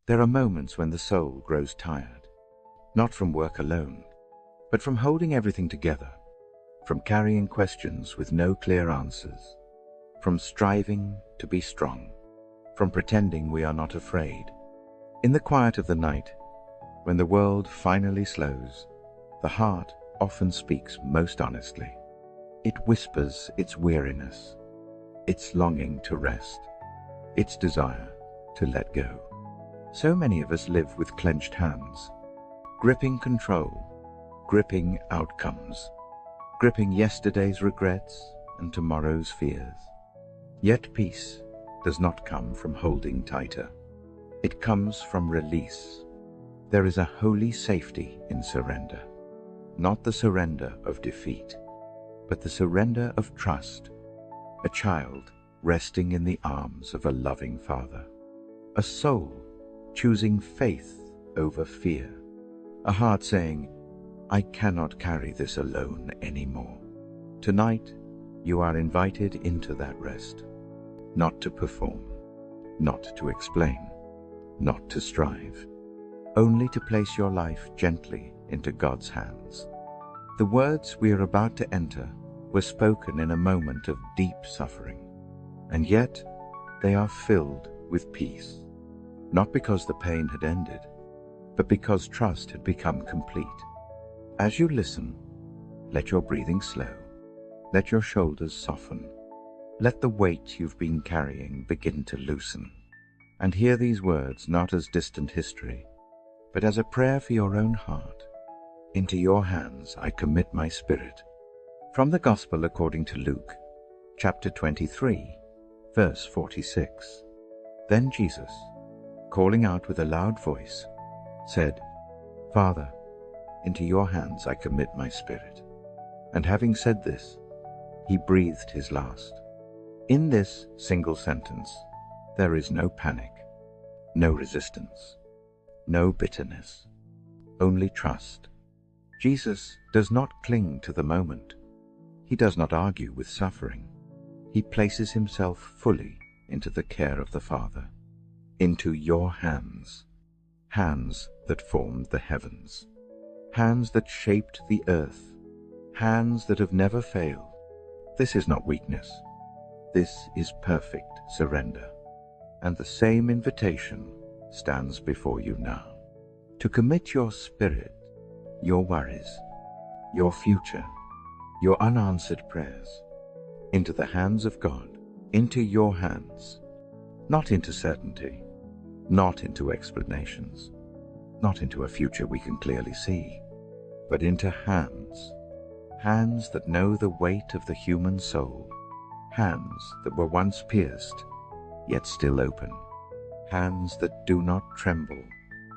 There are moments when the soul grows tired, not from work alone, but from holding everything together, from carrying questions with no clear answers, from striving to be strong, from pretending we are not afraid. In the quiet of the night, when the world finally slows, the heart often speaks most honestly. It whispers its weariness, its longing to rest, its desire to let go. So many of us live with clenched hands, gripping control, gripping outcomes, gripping yesterday's regrets and tomorrow's fears. Yet peace does not come from holding tighter. It comes from release. There is a holy safety in surrender, not the surrender of defeat, but the surrender of trust, a child resting in the arms of a loving Father, a soul choosing faith over fear, a heart saying, I cannot carry this alone anymore. Tonight, you are invited into that rest, not to perform, not to explain, not to strive, only to place your life gently into God's hands. The words we are about to enter were spoken in a moment of deep suffering, and yet they are filled with peace, not because the pain had ended, but because trust had become complete. As you listen, let your breathing slow, let your shoulders soften, let the weight you've been carrying begin to loosen, and hear these words not as distant history, but as a prayer for your own heart. Into your hands I commit my spirit. From the Gospel according to Luke, chapter 23, verse 46. Then Jesus, calling out with a loud voice, said, Father, into your hands I commit my spirit. And having said this, he breathed his last. In this single sentence, there is no panic, no resistance, no bitterness, only trust. Jesus does not cling to the moment. He does not argue with suffering. He places himself fully into the care of the Father, into your hands, hands that formed the heavens, hands that shaped the earth, hands that have never failed. This is not weakness. This is perfect surrender. And the same invitation stands before you now, to commit your spirit, your worries, your future, your unanswered prayers, into the hands of God, into your hands, not into certainty, not into explanations, not into a future we can clearly see, but into hands, hands that know the weight of the human soul, hands that were once pierced, yet still open, hands that do not tremble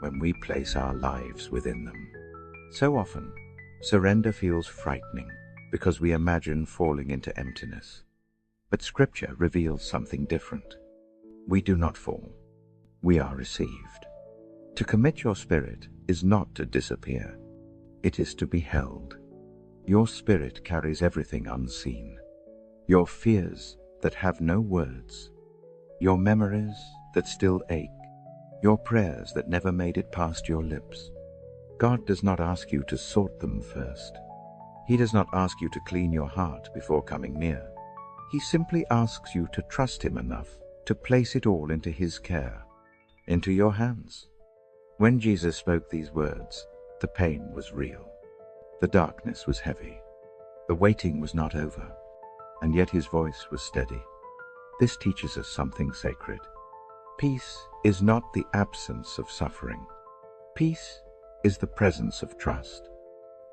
when we place our lives within them. So often, surrender feels frightening because we imagine falling into emptiness. But Scripture reveals something different. We do not fall. We are received. To commit your spirit is not to disappear. It is to be held. Your spirit carries everything unseen. Your fears that have no words. Your memories that still ache. Your prayers that never made it past your lips. God does not ask you to sort them first. He does not ask you to clean your heart before coming near. He simply asks you to trust Him enough to place it all into His care, into your hands. When Jesus spoke these words, the pain was real. The darkness was heavy. The waiting was not over, and yet His voice was steady. This teaches us something sacred. Peace is not the absence of suffering. Peace is the presence of trust.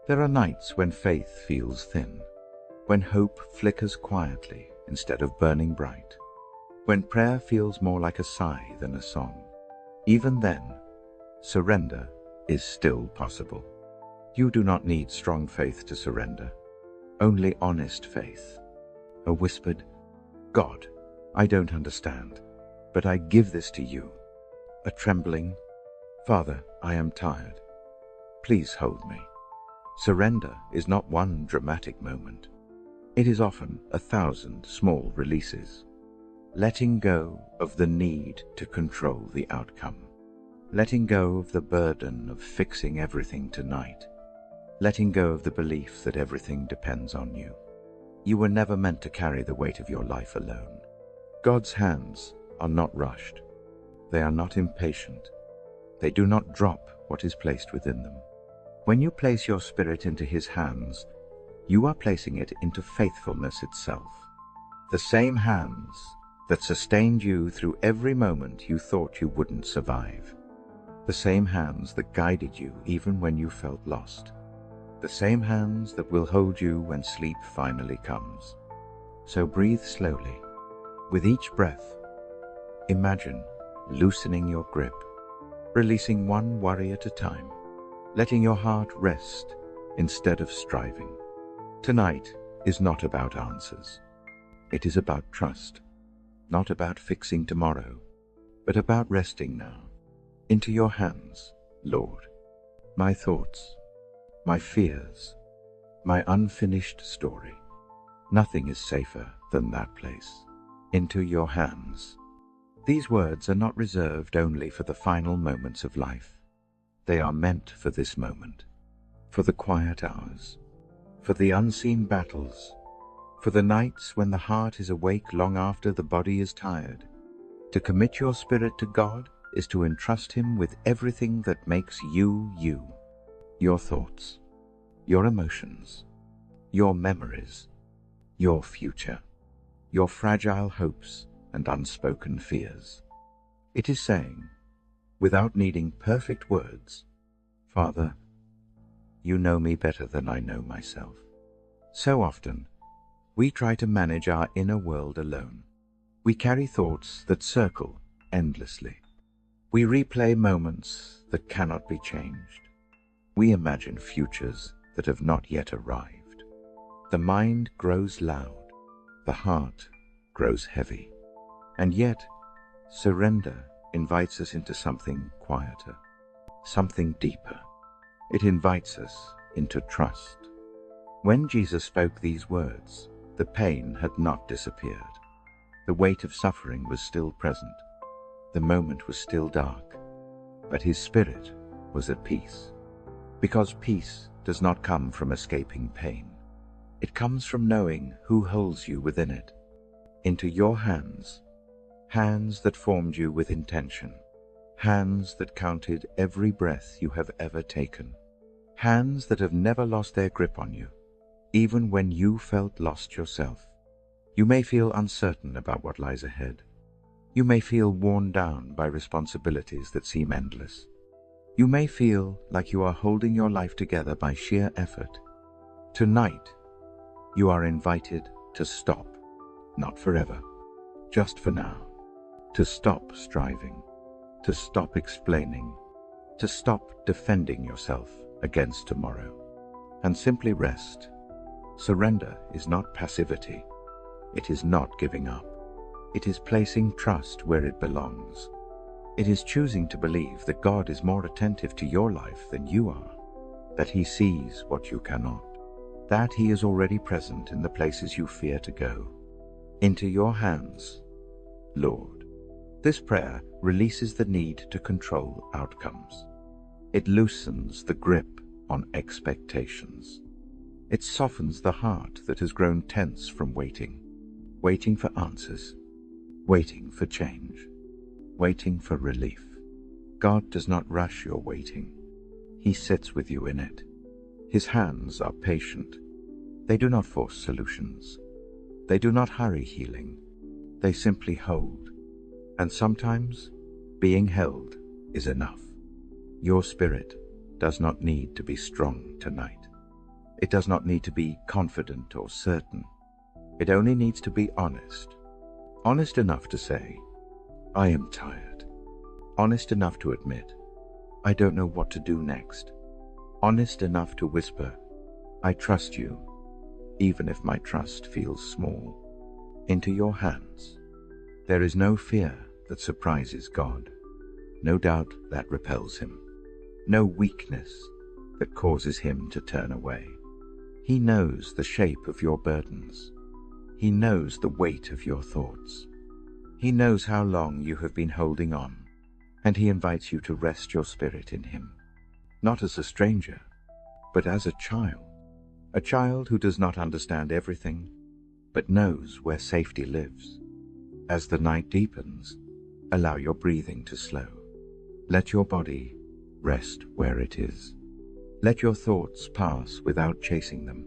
There are nights when faith feels thin, when hope flickers quietly instead of burning bright, when prayer feels more like a sigh than a song. Even then, surrender is still possible. You do not need strong faith to surrender, only honest faith. A whispered, God, I don't understand, but I give this to you. A trembling, Father, I am tired. Please hold me. Surrender is not one dramatic moment. It is often 1,000 small releases. Letting go of the need to control the outcome. letting go of the burden of fixing everything tonight, letting go of the belief that everything depends on you. You were never meant to carry the weight of your life alone. God's hands are not rushed. They are not impatient. They do not drop what is placed within them. When you place your spirit into His hands, you are placing it into faithfulness itself. The same hands that sustained you through every moment you thought you wouldn't survive. The same hands that guided you even when you felt lost. The same hands that will hold you when sleep finally comes. So breathe slowly. With each breath, imagine loosening your grip, releasing one worry at a time, letting your heart rest instead of striving. Tonight is not about answers. It is about trust, not about fixing tomorrow, but about resting now. Into your hands, Lord, my thoughts, my fears, my unfinished story. Nothing is safer than that place. Into your hands. These words are not reserved only for the final moments of life. They are meant for this moment, for the quiet hours, for the unseen battles, for the nights when the heart is awake long after the body is tired. To commit your spirit to God is to entrust Him with everything that makes you you. Your thoughts, your emotions, your memories, your future, your fragile hopes and unspoken fears. It is saying, without needing perfect words, Father, you know me better than I know myself. So often, we try to manage our inner world alone. We carry thoughts that circle endlessly. We replay moments that cannot be changed. We imagine futures that have not yet arrived. The mind grows loud. The heart grows heavy. And yet, surrender invites us into something quieter, something deeper. It invites us into trust. When Jesus spoke these words, the pain had not disappeared. The weight of suffering was still present. The moment was still dark, but His spirit was at peace. Because peace does not come from escaping pain. It comes from knowing who holds you within it. Into your hands, hands that formed you with intention, hands that counted every breath you have ever taken, hands that have never lost their grip on you, even when you felt lost yourself. You may feel uncertain about what lies ahead. You may feel worn down by responsibilities that seem endless. You may feel like you are holding your life together by sheer effort. Tonight, you are invited to stop, not forever, just for now. To stop striving, to stop explaining, to stop defending yourself against tomorrow, and simply rest. Surrender is not passivity. It is not giving up. It is placing trust where it belongs. It is choosing to believe that God is more attentive to your life than you are, that He sees what you cannot, that He is already present in the places you fear to go. Into your hands, Lord. This prayer releases the need to control outcomes. It loosens the grip on expectations. It softens the heart that has grown tense from waiting for answers, waiting for change, waiting for relief. God does not rush your waiting. He sits with you in it. His hands are patient. They do not force solutions. They do not hurry healing. They simply hold. And sometimes, being held is enough. Your spirit does not need to be strong tonight. It does not need to be confident or certain. It only needs to be honest. Honest enough to say, I am tired. Honest enough to admit, I don't know what to do next. Honest enough to whisper, I trust you, even if my trust feels small. Into your hands. There is no fear that surprises God. No doubt that repels Him. No weakness that causes Him to turn away. He knows the shape of your burdens. He knows the weight of your thoughts. He knows how long you have been holding on, and he invites you to rest your spirit in him, not as a stranger, but as a child who does not understand everything, but knows where safety lives. As the night deepens, allow your breathing to slow. Let your body rest where it is. Let your thoughts pass without chasing them.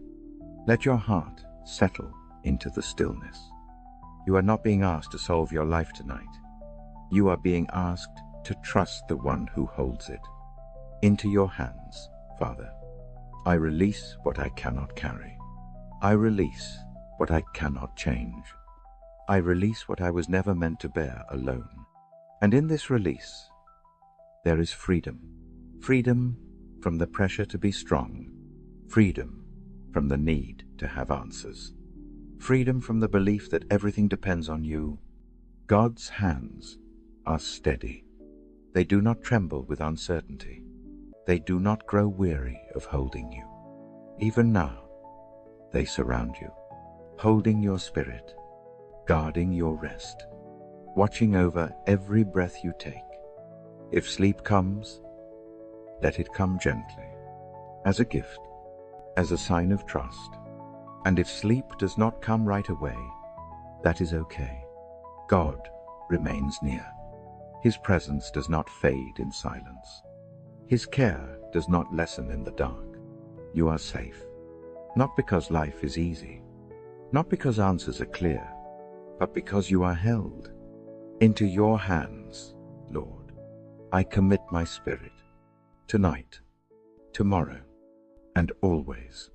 Let your heart settle into the stillness. You are not being asked to solve your life tonight. You are being asked to trust the one who holds it. Into your hands, Father, I release what I cannot carry. I release what I cannot change. I release what I was never meant to bear alone. And in this release, there is freedom. Freedom from the pressure to be strong. Freedom from the need to have answers. Freedom from the belief that everything depends on you. God's hands are steady. They do not tremble with uncertainty. They do not grow weary of holding you. Even now, they surround you, holding your spirit, guarding your rest, watching over every breath you take. If sleep comes, let it come gently, as a gift, as a sign of trust. And if sleep does not come right away, that is okay. God remains near. His presence does not fade in silence. His care does not lessen in the dark. You are safe, not because life is easy, not because answers are clear, but because you are held. Into your hands, Lord, I commit my spirit, tonight, tomorrow, and always.